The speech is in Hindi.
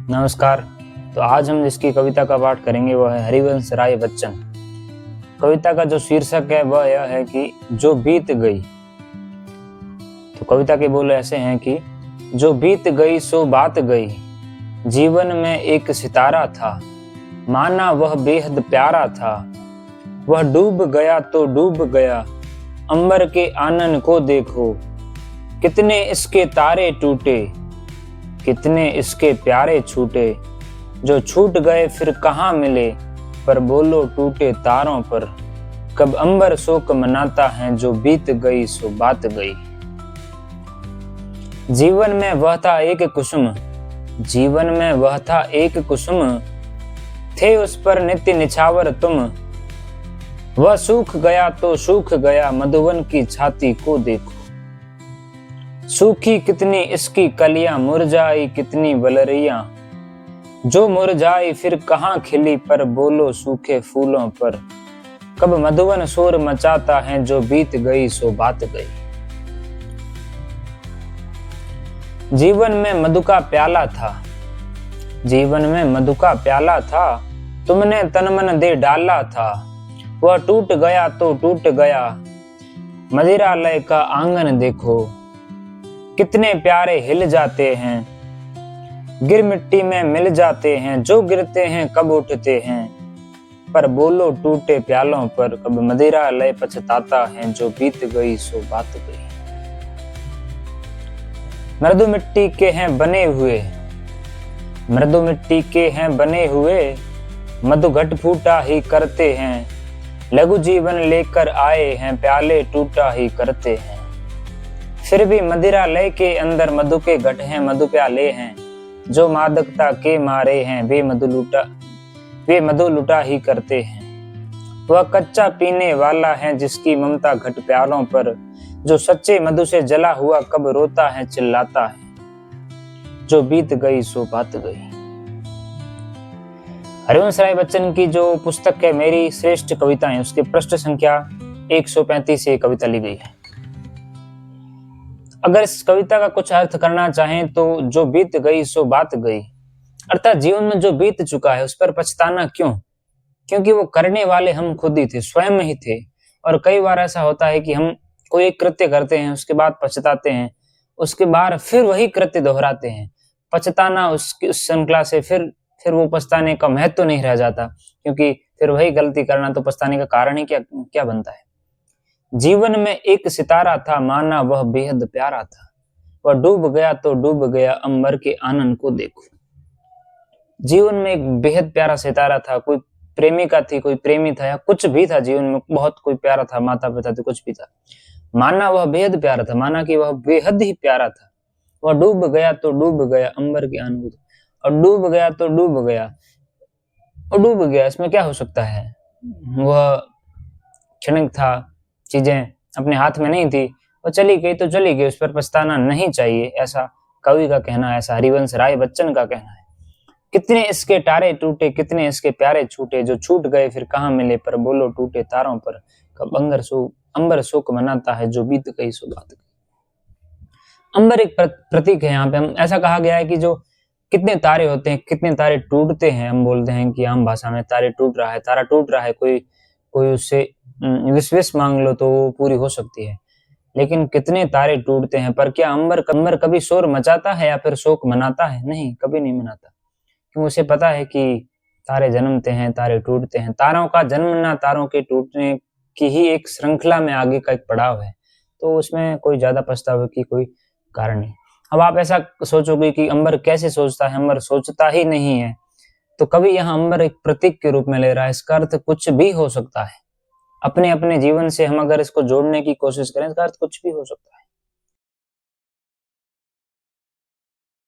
नमस्कार। तो आज हम जिसकी कविता का पाठ करेंगे वह है हरिवंश राय बच्चन। कविता का जो शीर्षक है वह यह है कि जो बीत गई। तो कविता के बोल ऐसे हैं कि जो बीत गई सो बात गई, जीवन में एक सितारा था, माना वह बेहद प्यारा था। वह डूब गया तो डूब गया, अंबर के आनन को देखो, कितने इसके तारे टूटे, कितने इसके प्यारे छूटे। जो छूट गए फिर कहाँ मिले, पर बोलो टूटे तारों पर। कब अंबर शोक मनाता है, जो बीत गई सो बात गई। जीवन में वह था एक कुसुम, जीवन में वह था एक कुसुम, थे उस पर नित्य निछावर तुम। वह सूख गया तो सूख गया, मधुवन की छाती को देखो, सूखी कितनी इसकी कलियां, मुरझाई कितनी वलरियां। जो मुरझाई फिर कहाँ खिली, पर बोलो सूखे फूलों पर। कब मधुवन शोर मचाता है, जो बीत गई सो बात गई। जीवन में मधु का प्याला था, जीवन में मधु का प्याला था, तुमने तन मन दे डाला था। वह टूट गया तो टूट गया, मदिरालय का आंगन देखो, कितने प्यारे हिल जाते हैं, गिर मिट्टी में मिल जाते हैं। जो गिरते हैं कब उठते हैं, पर बोलो टूटे प्यालों पर। कब मदिरालय पछताता है, जो बीत गई सो बात गई। मृदु मिट्टी के हैं बने हुए, मृदु मिट्टी के हैं बने हुए, मधु घट फूटा ही करते हैं। लघु जीवन लेकर आए हैं, प्याले टूटा ही करते हैं। फिर भी मदिरालय के अंदर मधु के घट हैं, मधु प्याले हैं। जो मादकता के मारे हैं, वे मधु लुटा ही करते हैं। वह कच्चा पीने वाला है, जिसकी ममता घट प्यालों पर। जो सच्चे मधु से जला हुआ कब रोता है, चिल्लाता है, जो बीत गई सो बात गई। हरिवंश राय बच्चन की जो पुस्तक है मेरी श्रेष्ठ कविताएं, उसके पृष्ठ संख्या 135 से कविता ली गई है। अगर इस कविता का कुछ अर्थ करना चाहें तो जो बीत गई सो बात गई, अर्थात जीवन में जो बीत चुका है उस पर पछताना क्यों, क्योंकि वो करने वाले हम खुद ही थे, स्वयं ही थे। और कई बार ऐसा होता है कि हम कोई एक कृत्य करते हैं, उसके बाद पछताते हैं, उसके बाद फिर वही कृत्य दोहराते हैं। पछताना उस श्रृंखला से फिर वो पछताने का महत्व नहीं रह जाता, क्योंकि फिर वही गलती करना तो पछताने का कारण ही क्या बनता है। जीवन में एक सितारा था, माना वह बेहद प्यारा था। वह डूब गया तो डूब गया, अंबर के आनंद को देखो। जीवन में एक बेहद प्यारा सितारा था, कोई प्रेमिका थी, कोई प्रेमी था, या कुछ भी था जीवन में, बहुत कोई प्यारा था, माता पिता थे, कुछ भी था। माना वह बेहद प्यारा था, माना कि वह बेहद ही प्यारा था। वह डूब गया तो डूब गया, अंबर के आनंद को, और डूब गया तो डूब गया, और डूब गया, इसमें क्या हो सकता है। वह क्षणिक था, चीजें अपने हाथ में नहीं थी, वो चली गई तो चली गई, उस पर पछताना नहीं चाहिए, ऐसा कवि का कहना है, ऐसा हरिवंश राय बच्चन का कहना है। कितने इसके तारे टूटे, कितने इसके प्यारे छूटे। जो छूट गए फिर कहाँ मिले, पर बोलो टूटे तारों पर। कब अंबर शोक मनाता है, जो बीत गई सो बात गई। अंबर एक प्रतीक है। यहाँ पे हम ऐसा कहा गया है कि जो कितने तारे होते हैं, कितने तारे टूटते हैं। हम बोलते हैं कि आम भाषा में तारे टूट रहा है, तारा टूट रहा है, कोई उससे विश्वास मांग लो तो वो पूरी हो सकती है, लेकिन कितने तारे टूटते हैं। पर क्या अंबर कभी शोर मचाता है या फिर शोक मनाता है? नहीं, कभी नहीं मनाता, क्योंकि उसे पता है कि तारे जन्मते हैं, तारे टूटते हैं। तारों का जन्मना, तारों के टूटने की ही एक श्रृंखला में आगे का एक पड़ाव है, तो उसमें कोई ज्यादा पछतावे की कोई कारण नहीं। अब आप ऐसा सोचोगे कि अंबर कैसे सोचता है, अंबर सोचता ही नहीं है, तो कभी यहाँ अंबर एक प्रतीक के रूप में ले रहा है। इसका अर्थ कुछ भी हो सकता है। अपने अपने जीवन से हम अगर इसको जोड़ने की कोशिश करें, इसका अर्थ कुछ भी हो सकता है।